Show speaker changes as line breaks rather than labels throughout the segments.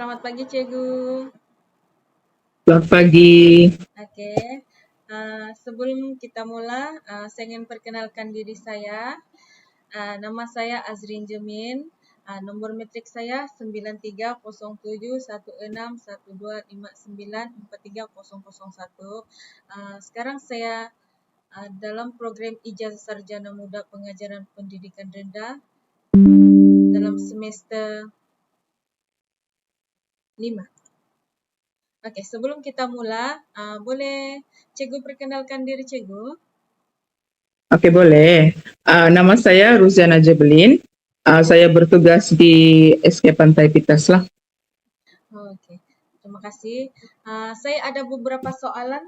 selamat pagi Cikgu.
Selamat pagi.
Oke, sebelum kita mula, saya ingin perkenalkan diri saya. Nama saya Azrin Jemin. Nombor metrik saya 9307161259430001. Sekarang saya dalam program Ijazah Sarjana Muda Pengajaran Pendidikan Rendah dalam semester 5. Okey, sebelum kita mula, boleh Cikgu perkenalkan diri Cikgu?
Oke, boleh. Nama saya Ruziana Jebelin. Saya bertugas di SK Pantai Pitas lah.
Okey, terima kasih. Saya ada beberapa soalan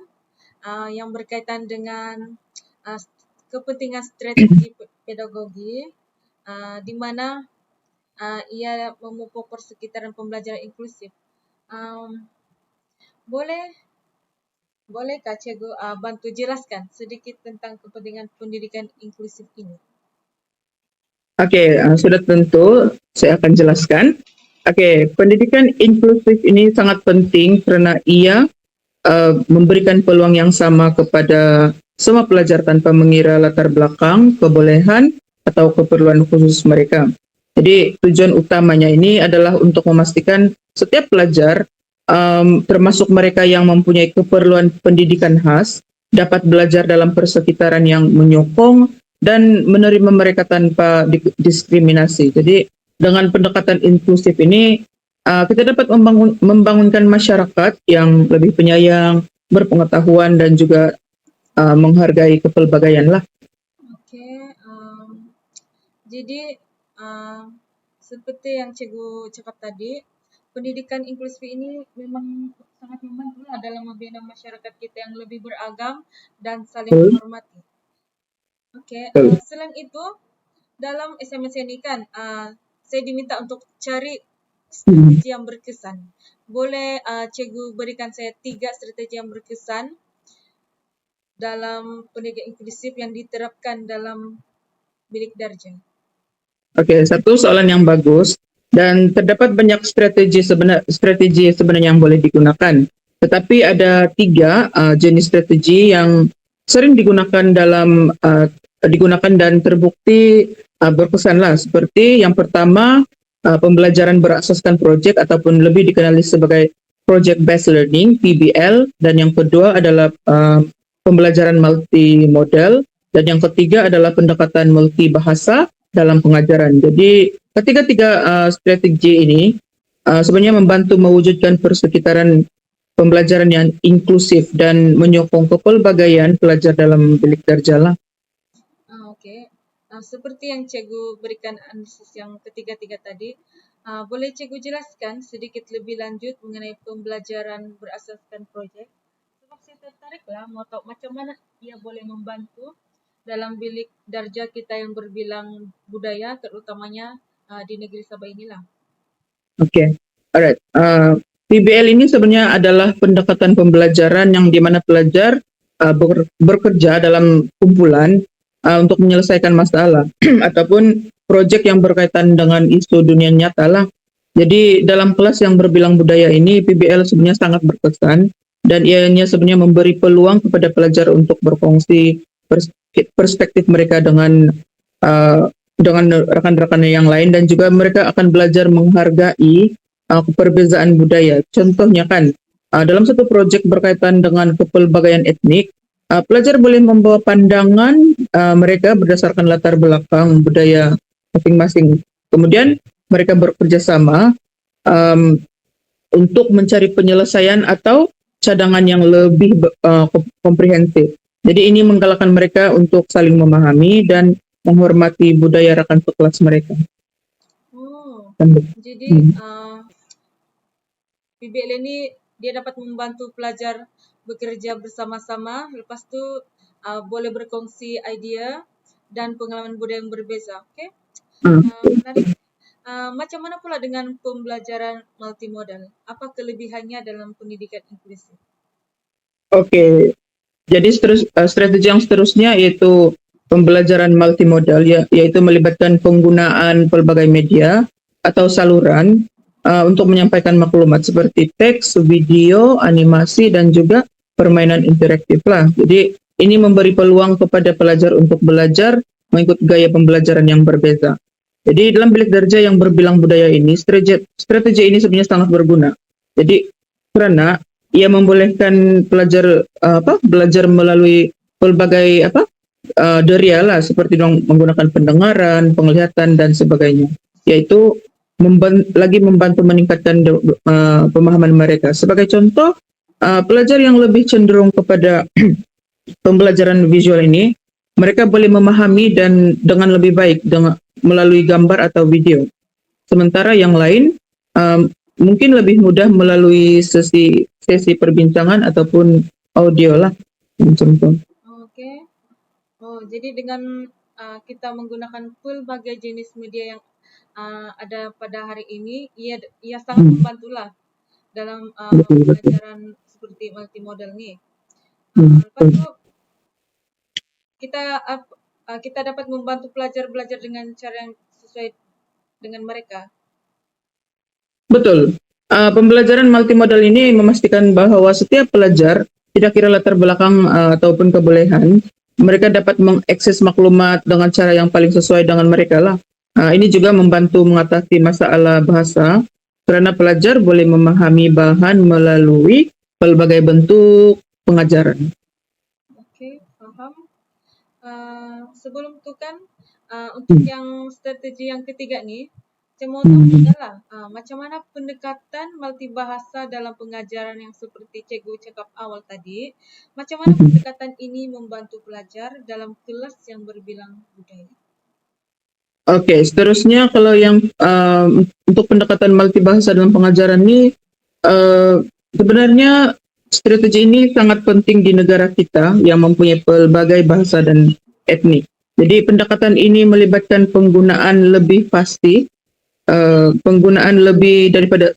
yang berkaitan dengan kepentingan strategi pedagogi di mana ia memupuk persekitaran pembelajaran inklusif. Bolehkah Cikgu bantu jelaskan sedikit tentang kepentingan pendidikan inklusif ini?
Oke, sudah tentu saya akan jelaskan. Oke, pendidikan inklusif ini sangat penting karena ia memberikan peluang yang sama kepada semua pelajar tanpa mengira latar belakang, kebolehan, atau keperluan khusus mereka. Jadi tujuan utamanya ini adalah untuk memastikan setiap pelajar, termasuk mereka yang mempunyai keperluan pendidikan khas, dapat belajar dalam persekitaran yang menyokong dan menerima mereka tanpa diskriminasi. Jadi dengan pendekatan inklusif ini kita dapat membangunkan masyarakat yang lebih penyayang, berpengetahuan dan juga menghargai kepelbagaian lah.
Okey, jadi seperti yang Cikgu cakap tadi, pendidikan inklusif ini memang sangat membantu dalam membina masyarakat kita yang lebih beragam dan saling menghormati. Okey, selain itu dalam SMS ini kan saya diminta untuk cari strategi yang berkesan. Boleh Cikgu berikan saya 3 strategi yang berkesan dalam pendidikan inklusif yang diterapkan dalam bilik darjah?
Oke, satu soalan yang bagus dan terdapat banyak strategi sebenarnya yang boleh digunakan. Tetapi ada 3 jenis strategi yang sering digunakan dan terbukti berkesanlah. Seperti yang pertama, pembelajaran berasaskan project ataupun lebih dikenali sebagai project based learning (PBL), dan yang kedua adalah pembelajaran multimodal, dan yang ketiga adalah pendekatan multibahasa dalam pengajaran. Jadi ketiga-tiga strategi ini sebenarnya membantu mewujudkan persekitaran pembelajaran yang inklusif dan menyokong kepelbagaian pelajar dalam bilik darjah.
Okey, seperti yang Cikgu berikan analisis yang ketiga-tiga tadi, boleh Cikgu jelaskan sedikit lebih lanjut mengenai pembelajaran berasaskan projek? Sebab saya tertariklah mau tahu macam mana ia boleh membantu dalam bilik darjah kita yang berbilang budaya, terutamanya di negeri Sabah inilah.
Oke, alright. PBL ini sebenarnya adalah pendekatan pembelajaran yang di mana pelajar bekerja dalam kumpulan untuk menyelesaikan masalah ataupun proyek yang berkaitan dengan isu dunia nyata lah. Jadi dalam kelas yang berbilang budaya ini, PBL sebenarnya sangat berkesan dan ianya sebenarnya memberi peluang kepada pelajar untuk berfungsi perspektif mereka dengan rekan-rekan yang lain, dan juga mereka akan belajar menghargai perbezaan budaya. Contohnya kan dalam satu proyek berkaitan dengan kepelbagaian etnik, pelajar boleh membawa pandangan mereka berdasarkan latar belakang budaya masing-masing. Kemudian mereka bekerja sama untuk mencari penyelesaian atau cadangan yang lebih komprehensif. Jadi ini menggalakkan mereka untuk saling memahami dan menghormati budaya rekan sekelas mereka.
Jadi PBL ini dia dapat membantu pelajar bekerja bersama-sama, lepas tu boleh berkongsi idea dan pengalaman budaya yang berbeza. Okey. Menarik. Macam mana pula dengan pembelajaran multimodal? Apa kelebihannya dalam pendidikan inklusif?
Oke. Jadi strategi yang seterusnya yaitu pembelajaran multimodal, yaitu melibatkan penggunaan pelbagai media atau saluran untuk menyampaikan maklumat seperti teks, video, animasi, dan juga permainan interaktif lah. Jadi ini memberi peluang kepada pelajar untuk belajar mengikut gaya pembelajaran yang berbeda. Jadi dalam bilik darjah yang berbilang budaya ini, strategi ini sebenarnya sangat berguna. Jadi karena ia membolehkan pelajar belajar melalui pelbagai deria lah seperti menggunakan pendengaran, penglihatan dan sebagainya. Yaitu lagi membantu meningkatkan pemahaman mereka. Sebagai contoh, pelajar yang lebih cenderung kepada pembelajaran visual ini, mereka boleh memahami dan dengan lebih baik dengan melalui gambar atau video. Sementara yang lain mungkin lebih mudah melalui sesi perbincangan ataupun audio lah, contoh.
Oke. Oh, jadi dengan kita menggunakan pelbagai jenis media yang ada pada hari ini, ia sangat membantulah dalam pelajaran seperti multimodal nih. Lepas itu kita dapat membantu pelajar belajar dengan cara yang sesuai dengan mereka.
Betul. Pembelajaran multimodal ini memastikan bahwa setiap pelajar, tidak kira latar belakang ataupun kebolehan, mereka dapat mengakses maklumat dengan cara yang paling sesuai dengan mereka lah. Ini juga membantu mengatasi masalah bahasa, karena pelajar boleh memahami bahan melalui pelbagai bentuk pengajaran.
Oke, paham. Sebelum itu kan untuk yang strategi yang ketiga nih, saya mau tahu adalah macam mana pendekatan multibahasa dalam pengajaran yang seperti cikgu cakap awal tadi, macam mana pendekatan ini membantu pelajar dalam kelas yang berbilang budaya.
Oke, seterusnya kalau yang untuk pendekatan multibahasa dalam pengajaran ini, sebenarnya strategi ini sangat penting di negara kita yang mempunyai pelbagai bahasa dan etnik. Jadi pendekatan ini melibatkan penggunaan lebih pasti, penggunaan lebih daripada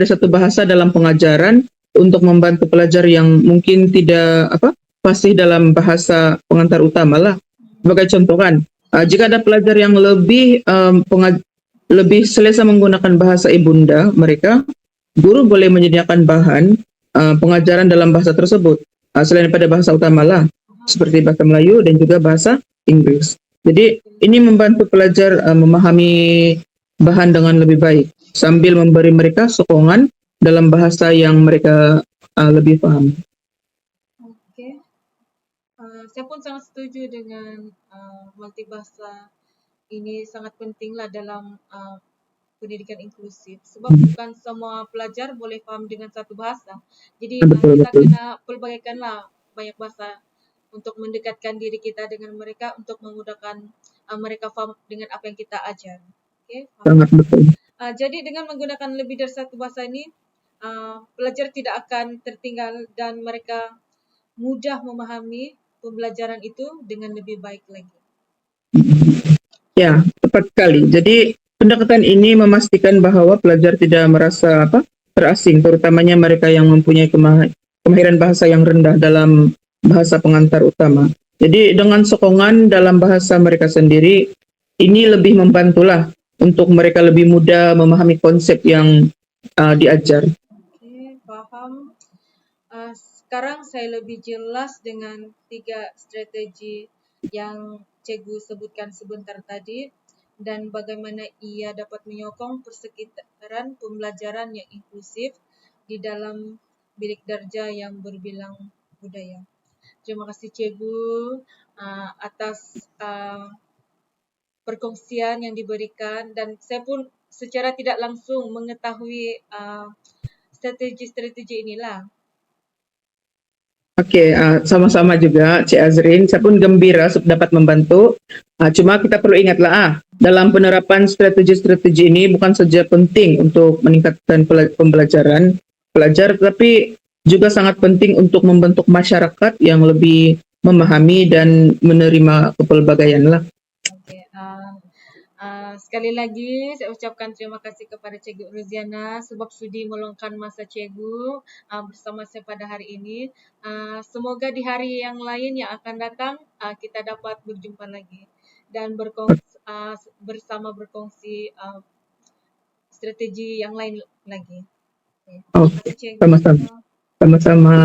satu bahasa dalam pengajaran untuk membantu pelajar yang mungkin tidak fasih dalam bahasa pengantar utama lah. Sebagai contoh kan, jika ada pelajar yang lebih selesa menggunakan bahasa ibunda mereka, guru boleh menyediakan bahan pengajaran dalam bahasa tersebut selain pada bahasa utama lah, seperti bahasa Melayu dan juga bahasa Inggris. Jadi ini membantu pelajar memahami bahan dengan lebih baik sambil memberi mereka sokongan dalam bahasa yang mereka lebih paham.
Oke. Saya pun sangat setuju dengan multibahasa ini sangat pentinglah dalam pendidikan inklusif sebab bukan semua pelajar boleh faham dengan satu bahasa. Jadi kita kena pelbagaikanlah banyak bahasa untuk mendekatkan diri kita dengan mereka untuk memudahkan mereka faham dengan apa yang kita ajar. Okay?
Sangat betul.
Jadi dengan menggunakan lebih dari satu bahasa ini, pelajar tidak akan tertinggal dan mereka mudah memahami pembelajaran itu dengan lebih baik lagi.
Ya, tepat sekali. Jadi pendekatan ini memastikan bahwa pelajar tidak merasa terasing, terutamanya mereka yang mempunyai kemahiran bahasa yang rendah dalam bahasa pengantar utama. Jadi dengan sokongan dalam bahasa mereka sendiri, ini lebih membantulah untuk mereka lebih mudah memahami konsep yang diajar.
Oke, paham. Sekarang saya lebih jelas dengan 3 strategi yang cikgu sebutkan sebentar tadi dan bagaimana ia dapat menyokong persekitaran pembelajaran yang inklusif di dalam bilik darjah yang berbilang budaya. Terima kasih cikgu atas perkongsian yang diberikan dan saya pun secara tidak langsung mengetahui strategi-strategi inilah.
Oke, sama-sama juga Cik Azrin. Saya pun gembira dapat membantu. Cuma kita perlu ingatlah, dalam penerapan strategi-strategi ini bukan saja penting untuk meningkatkan pembelajaran pelajar, tetapi juga sangat penting untuk membentuk masyarakat yang lebih memahami dan menerima kepelbagaian lah.
Oke, sekali lagi saya ucapkan terima kasih kepada Cikgu Ruziana sebab sudi meluangkan masa Cikgu bersama saya pada hari ini. Semoga di hari yang lain yang akan datang kita dapat berjumpa lagi dan bersama berkongsi strategi yang lain lagi. Oke.
Oke,
Terima kasih, Cikgu.
sama-sama. Sama-sama.